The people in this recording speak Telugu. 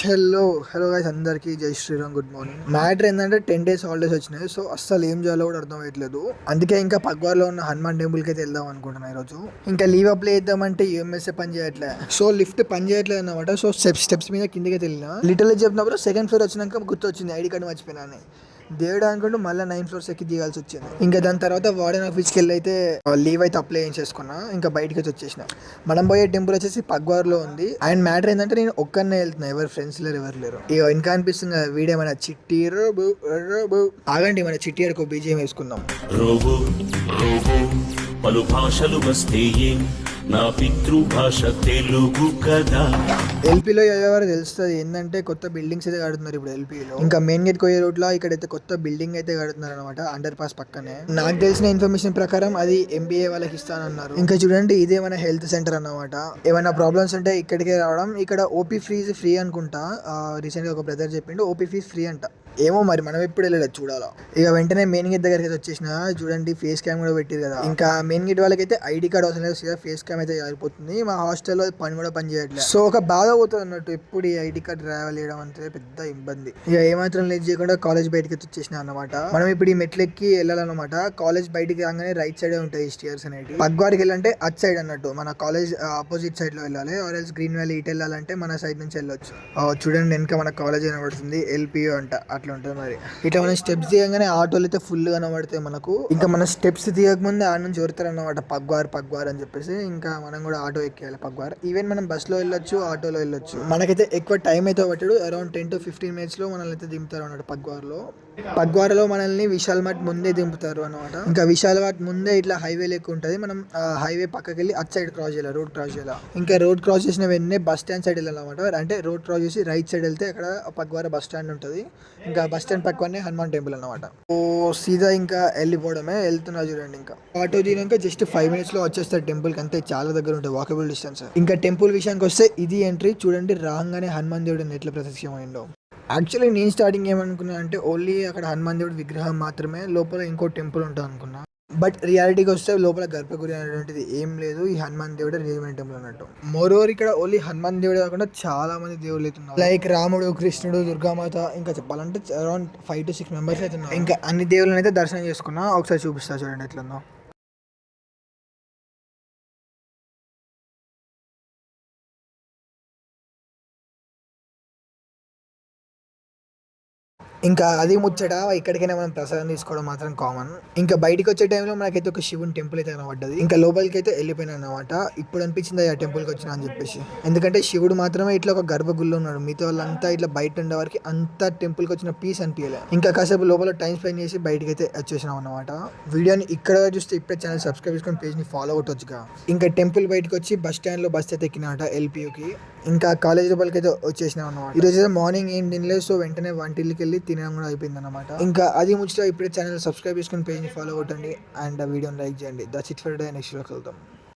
హలో గైస్, అందరికీ జై శ్రీరామ్. Good morning. మ్యాటర్ ఏంటంటే 10 days హాలిడేస్ వచ్చినాయి. సో అస్సలు ఏం చేయాలో కూడా అర్థం అవ్వట్లేదు. అందుకే ఇంకా పగ్వార్లో ఉన్న హనుమాన్ టెంపుల్కి అయితే వెళ్దాం అనుకుంటున్నా ఈరోజు. ఇంకా లీవ్ అప్లై చేద్దామంటే యూఎంఎస్ఏ పని చేయట్లే. సో లిఫ్ట్ పని చేయట్లేదు అనమాట. సో స్టెప్స్ మీద కిందకి వెళ్ళినా లిటిల్ చెప్పినప్పుడు సెకండ్ ఫ్లోర్ వచ్చినాక గుర్తు వచ్చింది, ఐడి కార్డు మర్చిపోయినా అని. దేవుడు అనుకుంటూ మళ్ళీ 9 floors ఎక్కి దిగాల్సి వచ్చింది. ఇంకా దాని తర్వాత వార్డెన్ ఆఫీస్కి వెళ్ళి అయితే లీవ్ అయితే అప్లై చేసుకున్నా. ఇంకా బయటకి అయితే వచ్చేసిన. మనం పోయే టెంపుల్ వచ్చేసి పగ్వార్లో ఉంది. అండ్ మ్యాటర్ ఏంటంటే నేను ఒక్కనే వెళ్తున్నా, ఎవరు ఫ్రెండ్స్ ఎవరు లేరు. ఇక ఇంకా అనిపిస్తుంది కదా వీడియో మన చిట్టి ఆగండి, మన చిట్టి అడుకో బీజిఎం వేసుకుందాం. పలు భాషలు వస్తే నా పితృభాష తెలుగు కదా. ఎల్పీలో ఎవరు తెలుస్తుంది ఏంటంటే కొత్త బిల్డింగ్స్ అయితే కడుతున్నారు ఇప్పుడు ఎల్పీలో. ఇంకా మెయిన్ గేట్ పోయే రోడ్ లో ఇక్కడైతే కొత్త బిల్డింగ్ అయితే కడుతున్నారు అనమాట, అండర్ పాస్ పక్కనే. నాకు తెలిసిన ఇన్ఫర్మేషన్ ప్రకారం అది ఎంబీఏ వాళ్ళకి ఇస్తానన్నారు. ఇంకా చూడండి, ఇదే మన హెల్త్ సెంటర్ అన్నమాట. ఏమైనా ప్రాబ్లమ్స్ ఉంటే ఇక్కడికే రావడం. ఇక్కడ ఓపీ ఫీజు ఫ్రీ అనుకుంటా. రీసెంట్ గా ఒక బ్రదర్ చెప్పిండు ఓపీ ఫీజు ఫ్రీ అంట. ఏమో మరి, మనం ఎప్పుడు వెళ్ళలేదు చూడాలా. ఇక వెంటనే మెయిన్ గేట్ దగ్గరికి అయితే వచ్చేసిన. చూడండి ఫేస్ క్యామ్ కూడా పెట్టారు కదా. ఇంకా మెయిన్ గేట్ వాళ్ళకైతే ఐడి కార్డ్ అవసరం లేదు, ఫేస్ క్యామ్ అయితే సరిపోతుంది. మా హాస్టల్లో పని కూడా పని చేయట్లేదు. సో ఒక బాధ పోతుంది అన్నట్టు, ఎప్పుడు ఈ ఐడి కార్డ్ ట్రావెల్ చేయడం అంటే పెద్ద ఇబ్బంది. ఇక ఏమాత్రం లేట్ చేయకుండా కాలేజ్ బయటకి వచ్చేసిన అనమాట. మనం ఇప్పుడు ఈ మెట్లెక్కి వెళ్ళాలన్నమాట. కాలేజ్ బయటికి రాగానే రైట్ సైడ్ ఉంటాయి స్టేర్స్ అనేవి. పగ్వారికి వెళ్ళాలంటే అట్ సైడ్ అన్నట్టు, మన కాలేజ్ ఆపోజిట్ సైడ్ లో వెళ్ళాలి. ఆర్ఎల్స్ గ్రీన్ వ్యాలీ ఇటు వెళ్ళాలంటే మన సైడ్ నుంచి వెళ్ళొచ్చు. చూడండి వెనక మన కాలేజ్ కనబడుతుంది, ఎల్పిఓ అంట. అట్లా ఉంటుంది మరి. ఇట్లా మనం స్టెప్స్ దిగగానే ఆటోలు అయితే ఫుల్ కనబడతాయి మనకు. ఇంకా మన స్టెప్స్ దిగకముందే ఆ నుంచి దొరుకుతారన్నమాట పగ్వార్ అని చెప్పేసి. ఇంకా మనం కూడా ఆటో ఎక్కేయాలి పగ్వార్. ఈవెన్ మనం బస్సులో వెళ్ళొచ్చు, ఆటోలో వెళ్ళొచ్చు. మనకైతే ఎక్కువ టైం అయితే పట్టాడు. అరౌండ్ 10 to 15 minutes లో మనల్ని అయితే దింపుతారు అన్నమాట పగ్వార్లో మనల్ని విశాల్ మార్ట్ ముందే దింపుతారు అనమాట. ఇంకా విశాల్ మార్ట్ ముందే ఇట్లా హైవే లెక్క ఉంటుంది. మనం హైవే పక్కకి వెళ్ళి అట్ సైడ్ క్రాస్ చేయాలి, రోడ్ క్రాస్ చేయాలి. ఇంకా రోడ్ క్రాస్ చేసిన వెంటనే బస్ స్టాండ్ సైడ్ వెళ్ళాలన్నమాట. అంటే రోడ్ క్రాస్ చేసి రైట్ సైడ్ వెళ్తే అక్కడ పగ్వార బస్ స్టాండ్ ఉంటుంది. ఇంకా బస్ స్టాండ్ పక్కనే హనుమాన్ టెంపుల్ అనమాట. ఓ సీదా ఇంకా వెళ్ళిపోవడమే. వెళ్తున్నా చూడండి. ఇంకా ఆటో దినాక జస్ట్ 5 minutes లో వచ్చేస్తారు టెంపుల్ కి. అంతే, చాలా దగ్గర ఉంటుంది, వాకబుల్ డిస్టెన్స్. ఇంకా టెంపుల్ విషయానికి వస్తే ఇది ఎంట్రీ. చూడండి రాగానే హనుమాన్ దేవుడు ఎట్లా ప్రత్యక్షమైందో. యాక్చువల్లీ నేను స్టార్టింగ్ ఏమనుకున్నా అంటే ఓన్లీ అక్కడ హనుమాన్ దేవుడి విగ్రహం మాత్రమే, లోపల ఇంకో టెంపుల్ ఉంటుంది అనుకున్నా. బట్ రియాలిటీకి వస్తే లోపల గర్భగుడి అనేటువంటిది ఏం లేదు. ఈ హనుమాన్ దేవుడే రియల్ టెంపుల్ అన్నట్టు. మోరోవర్ ఇక్కడ ఓన్లీ హనుమాన్ దేవుడే కాకుండా చాలా మంది దేవుళ్ళు అవుతున్నారు. లైక్ రాముడు, కృష్ణుడు, దుర్గామాత, ఇంకా చెప్పాలంటే అరౌండ్ 5 to 6 members అవుతున్నారు. ఇంకా అన్ని దేవుళ్ళని అయితే దర్శనం చేసుకున్నా. ఒకసారి చూపిస్తా చూడండి ఎట్లుందో. ఇంకా అది ముచ్చట. ఇక్కడికైనా మనం ప్రసాదం తీసుకోవడం మాత్రం కామన్. ఇంకా బయటకు వచ్చే టైంలో మనకైతే ఒక శివుని టెంపుల్ అయితే కనబడ్డది. ఇంకా లోపలికి అయితే వెళ్ళిపోయినా అనమాట. ఇప్పుడు అనిపించింది ఆ టెంపుల్కి వచ్చినా అని చెప్పేసి. ఎందుకంటే శివుడు మాత్రమే ఇట్లా ఒక గర్భగుడిలో ఉన్నాడు, మిగతా వాళ్ళంతా ఇట్లా బయట ఉండే వారికి అంత టెంపుల్కి వచ్చిన పీస్ అనిపించలే. ఇంకా కాసేపు లోపల టైం స్పెండ్ చేసి బయటకి అయితే వచ్చేసినాం అనమాట. వీడియోని ఇక్కడ చూస్తే ఇప్పుడే ఛానల్ సబ్స్క్రైబ్ చేసుకొని పేజ్ని ఫాలో కొట్టొచ్చుగా. ఇంకా టెంపుల్ బయటకు వచ్చి బస్ స్టాండ్లో బస్ అయితే ఎక్కినమాట ఎల్పియూకి. ఇంకా కాలేజ్ లోపలికి అయితే వచ్చేసినాం అనమాట. ఈరోజు అయితే మార్నింగ్ ఏం తినలేదు. సో వెంటనే వంటిల్కి వెళ్ళి తినడం కూడా అయిపోయింది అనమాట. ఇంకా అది ముచ్చట. ఇప్పుడే ఛానల్ సబ్స్క్రైబ్ చేసుకుని పేజ్ని ఫాలో కొట్టండి అండ్ వీడియోని లైక్ చేయండి. That's it for day. Next వీడియోకి వెళ్తాం.